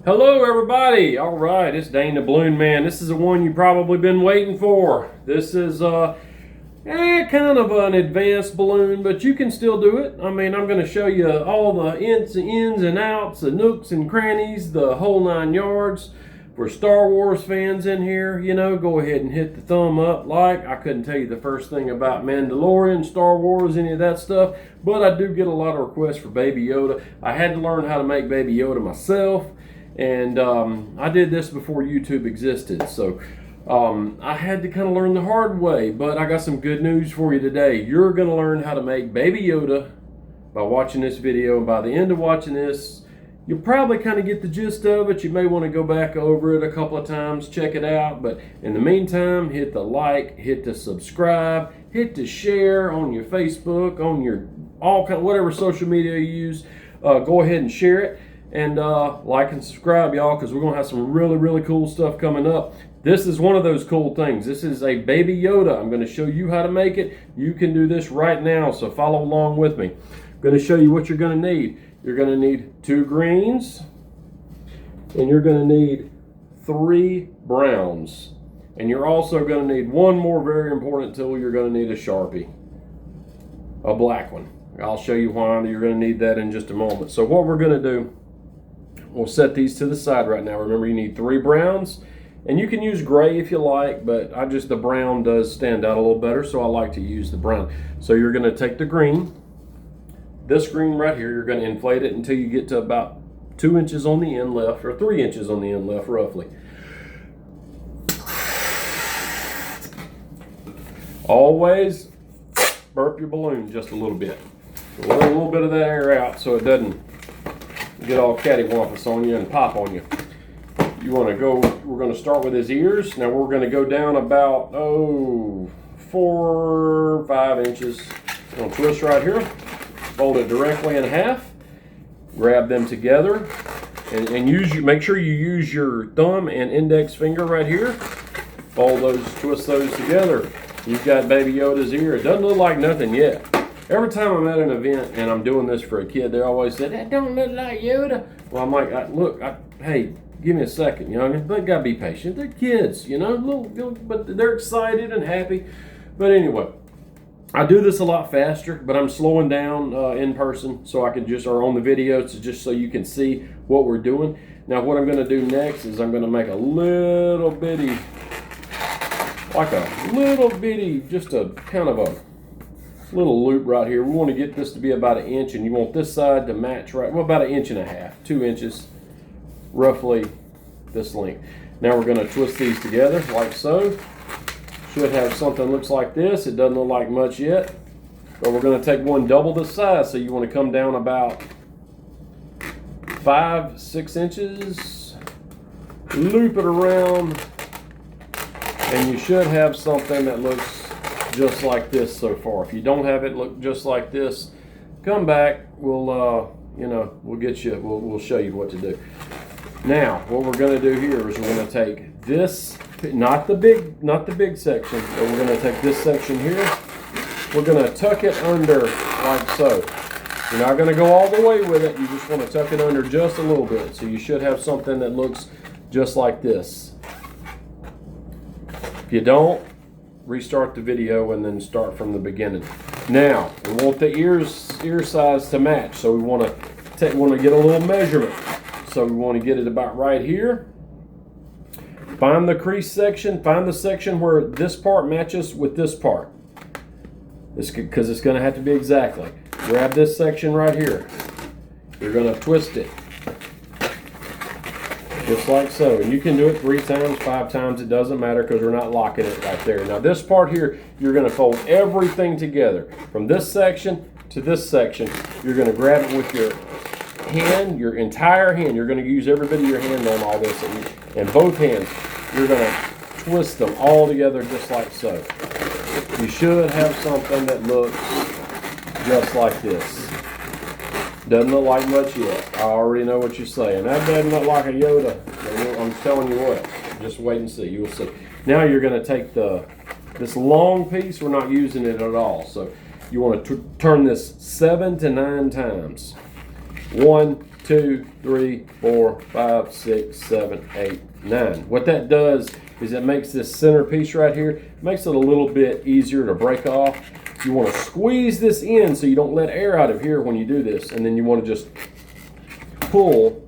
Hello everybody! Alright, it's Dane the Balloon Man. This is the one you've probably been waiting for. This is kind of an advanced balloon, but you can still do it. I mean, I'm going to show you all the ins and outs, the nooks and crannies, the whole 9 yards. For Star Wars fans in here, you know, go ahead and hit the thumb up, like. I couldn't tell you the first thing about Mandalorian, Star Wars, any of that stuff, but I do get a lot of requests for Baby Yoda. I had to learn how to make Baby Yoda myself, and I did this before YouTube existed, so I had to kind of learn the hard way, but I got some good news for you today. You're going to learn how to make Baby Yoda by watching this video, and by the end of watching this, you'll probably kind of get the gist of it. You may want to go back over it a couple of times, check it out. But in the meantime, hit the like, hit the subscribe, hit the share on your Facebook, on your whatever social media you use. Go ahead and share it. And like and subscribe, y'all, because we're going to have some really cool stuff coming up. This is one of those cool things. This is a Baby Yoda. I'm going to show you how to make it. You can do this right now, so follow along with me. I'm going to show you what you're going to need. You're going to need 2 greens, and you're going to need 3 browns. And you're also going to need one more very important tool. You're going to need a Sharpie, a black one. I'll show you why you're going to need that in just a moment. So what we're going to do, we'll set these to the side right now. Remember, you need 3 browns, and you can use gray if you like, but the brown does stand out a little better, so I like to use the brown. So you're going to take the green. This green right here, you're going to inflate it until you get to about 2 inches on the end left, or 3 inches on the end left, roughly. Always burp your balloon just a little bit. Let a little bit of that air out so it doesn't get all cattywampus on you and pop on you. You want to go, we're going to start with his ears. Now we're going to go down about, 4 or 5 inches. I'm going to twist right here. Fold it directly in half, grab them together, and make sure you use your thumb and index finger right here. Fold those, twist those together. You've got Baby Yoda's ear. It doesn't look like nothing yet. Every time I'm at an event and I'm doing this for a kid, they always say, "That don't look like Yoda." Well, I'm like, hey, give me a second, youngin'. But gotta be patient. They're kids, you know, but they're excited and happy. But anyway. I do this a lot faster, but I'm slowing down in person so I can or on the video, just so you can see what we're doing. Now what I'm going to do next is I'm going to make a little bitty, just a kind of a little loop right here. We want to get this to be about 1 inch, and you want this side to match about 1.5 inches, 2 inches, roughly this length. Now we're going to twist these together like so. Should have something that looks like this. It doesn't look like much yet, but we're going to take one double this size, so you want to come down about 5-6 inches, loop it around, and you should have something that looks just like this so far. If you don't have it look just like this, come back. We'll get you. We'll show you what to do. Now, what we're going to do here is we're going to take this. Not the big section, but we're going to take this section here. We're going to tuck it under like so. You're not going to go all the way with it. You just want to tuck it under just a little bit. So you should have something that looks just like this. If you don't, restart the video and then start from the beginning. Now, we want the ear size to match. So we want to get a little measurement. So we want to get it about right here. Find the crease section, find the section where this part matches with this part. Because it's going to have to be exactly. Grab this section right here. You're going to twist it. Just like so. And you can do it 3 times, 5 times, it doesn't matter because we're not locking it right there. Now this part here, you're going to fold everything together. From this section to this section, you're going to grab it with your hand, your entire hand. You're going to use every bit of your hand on all this, and both hands. You're going to twist them all together just like so. You should have something that looks just like this. Doesn't look like much yet. I already know what you're saying. That doesn't look like a Yoda. I'm telling you what. Just wait and see. You will see. Now you're going to take this long piece. We're not using it at all. So you want to turn this 7 to 9 times. 1, 2, 3, 4, 5, 6, 7, 8, 9. What that does is it makes this center piece right here, makes it a little bit easier to break off. You want to squeeze this in so you don't let air out of here when you do this, and then you want to just pull,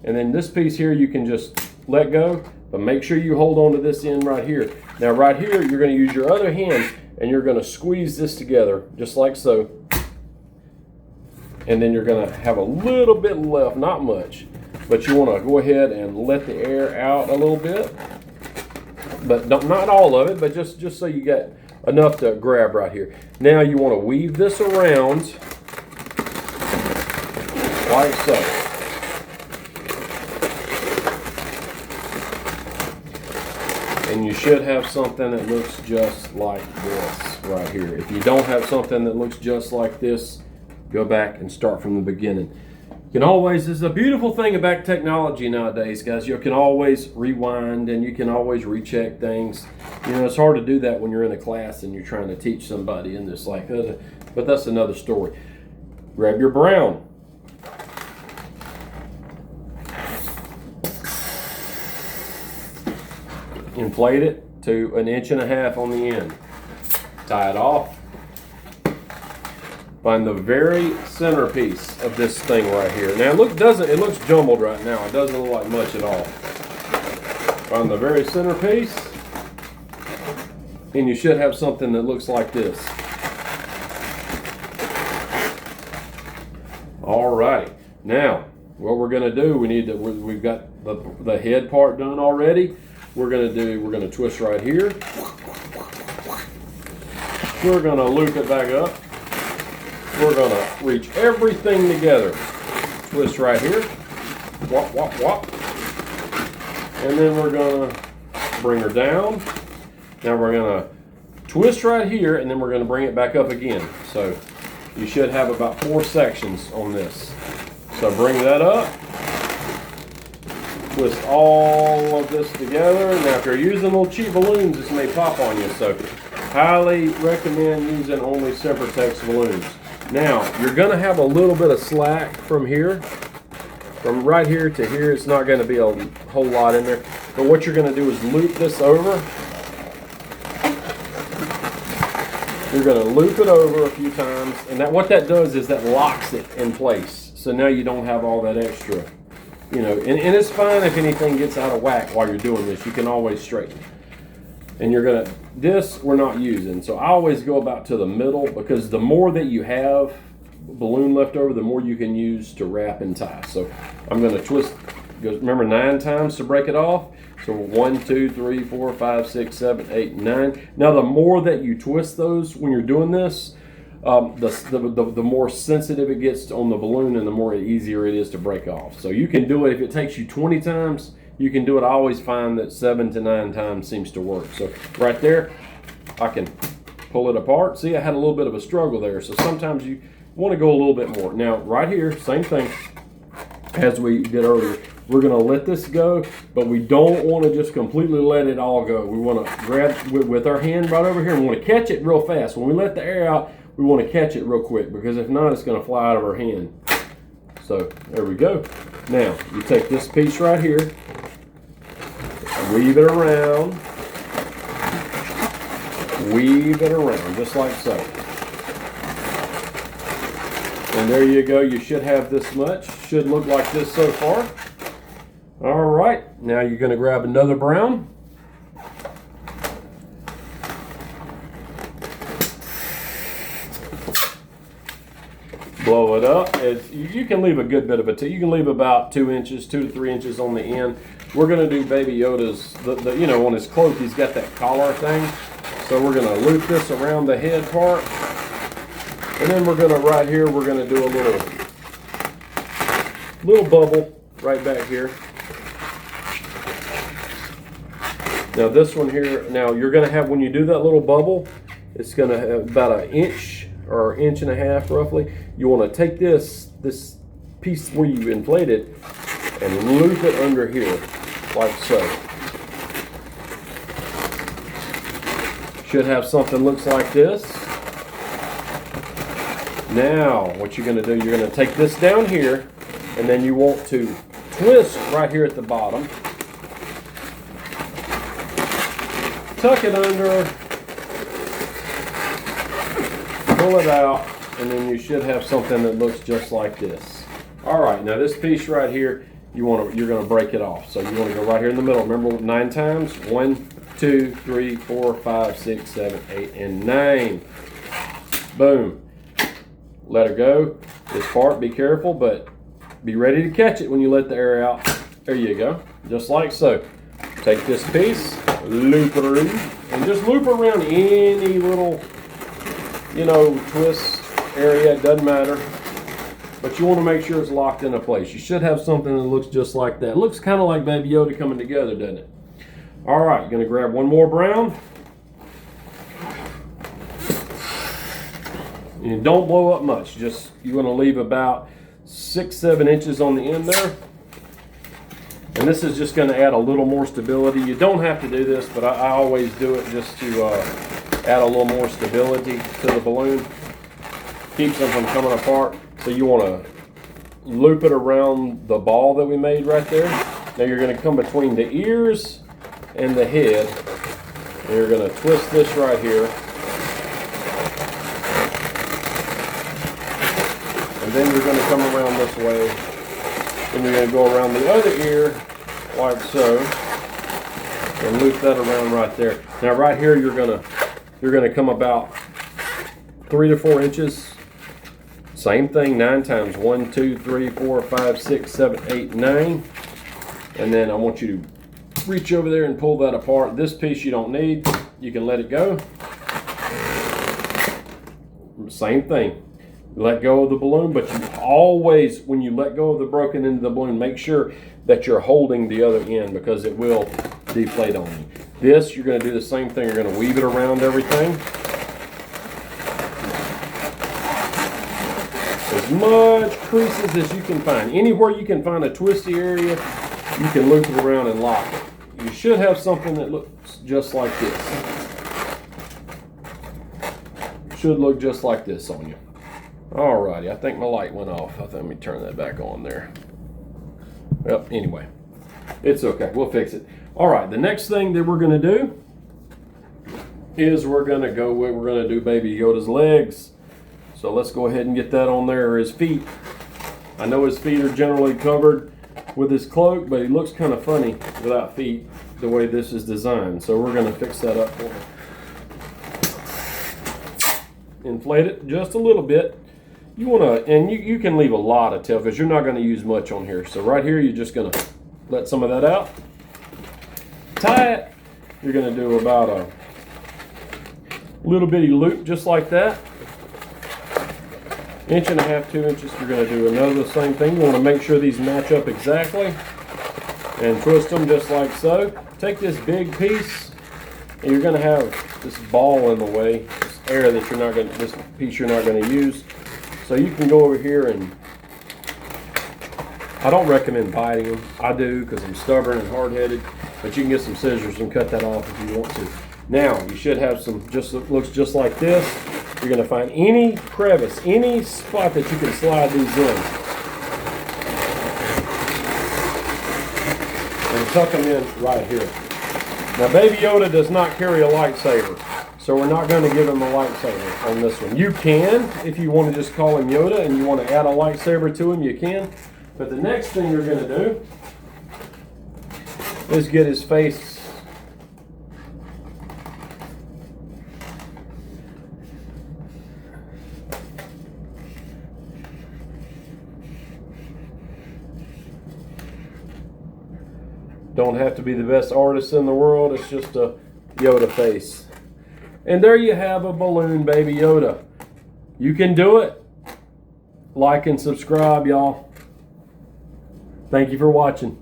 and then this piece here you can just let go, but make sure you hold on to this end right here. Now right here you're going to use your other hand and you're going to squeeze this together just like so, and then you're going to have a little bit left, not much, but you want to go ahead and let the air out a little bit, but not all of it, but just so you get enough to grab right here. Now you want to weave this around like so. And you should have something that looks just like this right here. If you don't have something that looks just like this, go back and start from the beginning. You can always, this is a beautiful thing about technology nowadays, guys. You can always rewind and you can always recheck things. You know, it's hard to do that when you're in a class and you're trying to teach somebody and it's like, but that's another story. Grab your brown. Inflate it to 1.5 inches on the end. Tie it off. Find the very center piece of this thing right here. Now it looks jumbled right now. It doesn't look like much at all. Find the very center piece, and you should have something that looks like this. All right. Now, what we're going to do, we've got the head part done already. We're going to twist right here. We're going to loop it back up. We're going to reach everything together. Twist right here. Wop, wop, wop. And then we're going to bring her down. Now we're going to twist right here, and then we're going to bring it back up again. So you should have about 4 sections on this. So bring that up. Twist all of this together. Now if you're using little cheap balloons, this may pop on you. So highly recommend using only Sempertex balloons. Now, you're going to have a little bit of slack from here. From right here to here, it's not going to be a whole lot in there. But what you're going to do is loop this over. You're going to loop it over a few times. And what that does is that locks it in place. So now you don't have all that extra. You know, and it's fine if anything gets out of whack while you're doing this. You can always straighten. And you're going to, this we're not using. So I always go about to the middle, because the more that you have balloon left over, the more you can use to wrap and tie. So I'm going to twist, remember 9 times to break it off. So 1, 2, 3, 4, 5, 6, 7, 8, 9. Now the more that you twist those when you're doing this, the more sensitive it gets on the balloon and the more easier it is to break off. So you can do it, if it takes you 20 times, you can do it. I always find that 7 to 9 times seems to work. So right there, I can pull it apart. See, I had a little bit of a struggle there. So sometimes you want to go a little bit more. Now right here, same thing as we did earlier. We're going to let this go, but we don't want to just completely let it all go. We want to grab with our hand right over here, and we want to catch it real fast. When we let the air out, we want to catch it real quick, because if not, it's going to fly out of our hand. So there we go. Now you take this piece right here, weave it around, just like so. And there you go. You should have this much. Should look like this so far. All right. Now you're going to grab another brown. Blow it up. You can leave a good bit of it. You can leave about 2 inches, 2 to 3 inches on the end. We're going to do Baby Yoda's, you know, on his cloak, he's got that collar thing. So we're going to loop this around the head part. And then we're going to, right here, we're going to do a little bubble right back here. Now this one here, now you're going to have, when you do that little bubble, it's going to have about 1 inch or 1.5 inches roughly. You want to take this piece where you inflate it and loop it under here like so. Should have something looks like this. Now what you're going to do, you're going to take this down here And then you want to twist right here at the bottom. Tuck it under, pull it out, and then you should have something that looks just like this. All right, now this piece right here, you're going to break it off. So you want to go right here in the middle. Remember 9 times? 1, 2, 3, 4, 5, 6, 7, 8, and 9. Boom. Let her go. This part, be careful, but be ready to catch it when you let the air out. There you go. Just like so. Take this piece, loop it around, and just loop around any little, twist area. It doesn't matter. But you want to make sure it's locked into place. You should have something that looks just like that. It looks kind of like Baby Yoda coming together, doesn't it? All right, you're going to grab one more brown. And don't blow up much. You want to leave about 6-7 inches on the end there. And this is just going to add a little more stability. You don't have to do this, but I always do it just to add a little more stability to the balloon. Keeps them from coming apart. So you want to loop it around the ball that we made right there. Now you're going to come between the ears and the head. And you're going to twist this right here. And then you're going to come around this way. Then you're going to go around the other ear like so. And loop that around right there. Now right here you're going to come about 3 to 4 inches. Same thing 9 times. 1, 2, 3, 4, 5, 6, 7, 8, 9. And then I want you to reach over there and pull that apart. This piece you don't need. You can let it go. Same thing. Let go of the balloon, but you always, when you let go of the broken end of the balloon, make sure that you're holding the other end because it will deflate on you. This, you're going to do the same thing. You're going to weave it around everything. As much creases as you can find. Anywhere you can find a twisty area, you can loop it around and lock it. You should have something that looks just like this. Should look just like this on you. Alrighty, I think my light went off. Let me turn that back on there. Well, anyway, it's okay. We'll fix it. All right, the next thing that we're going to do is we're going to do Baby Yoda's legs. So let's go ahead and get that on there, or his feet. I know his feet are generally covered with his cloak, but he looks kind of funny without feet the way this is designed. So we're going to fix that up for him. Inflate it just a little bit. You want to, and you can leave a lot of tail because you're not going to use much on here. So right here, you're just going to let some of that out. Tie it. You're going to do about a little bitty loop just like that. 1.5 inches, 2 inches. You're going to do another same thing. You want to make sure these match up exactly and twist them just like so. Take this big piece and you're going to have this ball in the way, this air that this piece you're not going to use. So you can go over here and, I don't recommend biting them. I do because I'm stubborn and hard-headed, but you can get some scissors and cut that off if you want to. Now, you should have some, looks just like this. You're going to find any crevice, any spot that you can slide these in. And tuck them in right here. Now, Baby Yoda does not carry a lightsaber, so we're not going to give him a lightsaber on this one. You can, if you want to just call him Yoda and you want to add a lightsaber to him, you can. But the next thing you're going to do is get his face. Don't have to be the best artist in the world. It's just a Yoda face. And there you have a balloon Baby Yoda. You can do it. Like and subscribe, y'all. Thank you for watching.